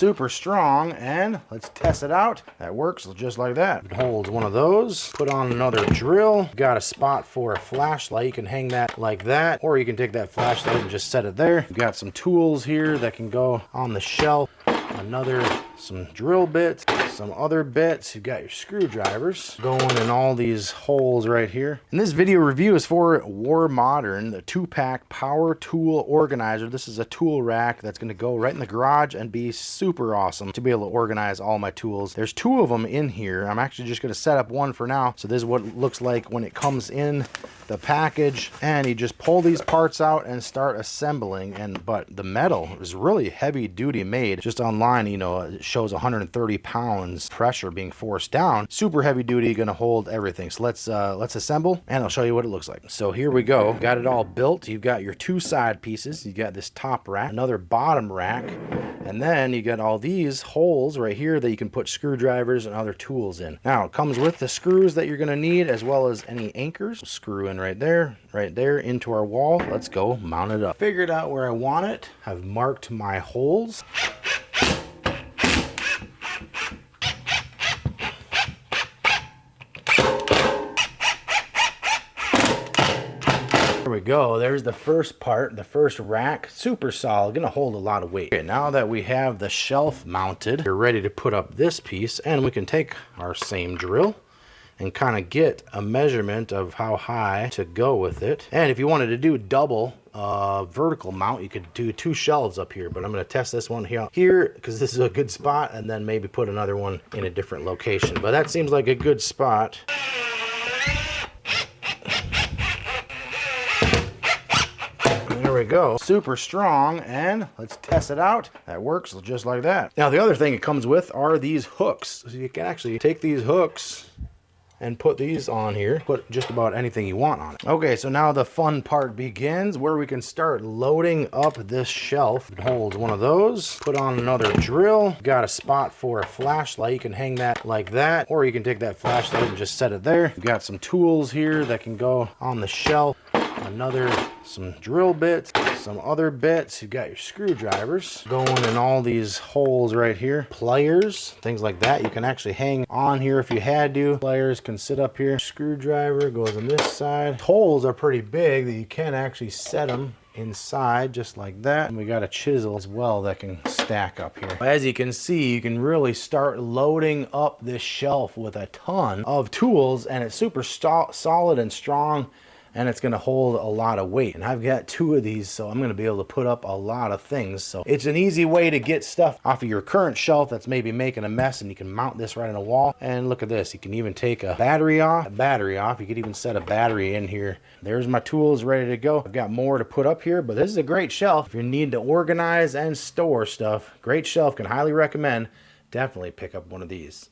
super strong, and let's test it out. That works just like that. It holds one of those. Put on another drill. Got a spot for a flashlight. You can hang that like that, or you can take that flashlight and just set it there. We've got some tools here that can go on the shelf. Some drill bits, some other bits. You've got your screwdrivers going in all these holes right here. And this video review is for Warmodern, the 2-pack power tool organizer. This is a tool rack that's going to go right in the garage and be super awesome to be able to organize all my tools. There's 2 of them in here. I'm actually just going to set up one for now. So this is what it looks like when it comes in the package, and you just pull these parts out and start assembling. But the metal is really heavy duty made. Just online, you know, it shows 130 pounds pressure being forced down. Super heavy duty, gonna hold everything. So let's assemble, and I'll show you what it looks like. So here we go. Got it all built. You've got your 2 side pieces. You got this top rack, another bottom rack, and then you got all these holes right here that you can put screwdrivers and other tools in. Now it comes with the screws that you're gonna need, as well as any anchors. Screw in right there into our wall. Let's go mount it up. Figured out where I want it. I've marked my holes. There we go. There's the first part, the first rack. Super solid, gonna hold a lot of weight. Okay, now that we have the shelf mounted, we're ready to put up this piece, and we can take our same drill and kind of get a measurement of how high to go with it. And if you wanted to do double vertical mount, you could do 2 shelves up here, but I'm going to test this one here because this is a good spot, and then maybe put another one in a different location. But that seems like a good spot. There we go. Super strong, and let's test it out. That works just like that. Now the other thing it comes with are these hooks. So you can actually take these hooks and put these on here, put just about anything you want on it. Okay, so now the fun part begins, where we can start loading up this shelf. It holds one of those. Put on another drill. Got a spot for a flashlight. You can hang that like that, or you can take that flashlight and just set it there. We've got some tools here that can go on the shelf. Some drill bits, some other bits. You've got your screwdrivers going in all these holes right here. Pliers, things like that. You can actually hang on here if you had to. Pliers can sit up here. Screwdriver goes on this side. Holes are pretty big that you can actually set them inside just like that. And we got a chisel as well that can stack up here. As you can see, you can really start loading up this shelf with a ton of tools, and it's super solid and strong, and it's going to hold a lot of weight. And I've got 2 of these, so I'm going to be able to put up a lot of things. So it's an easy way to get stuff off of your current shelf that's maybe making a mess, and you can mount this right on a wall. And look at this, you can even take a battery off. You could even set a battery in here. There's my tools ready to go. I've got more to put up here, but this is a great shelf if you need to organize and store stuff. Great shelf, can highly recommend. Definitely pick up one of these.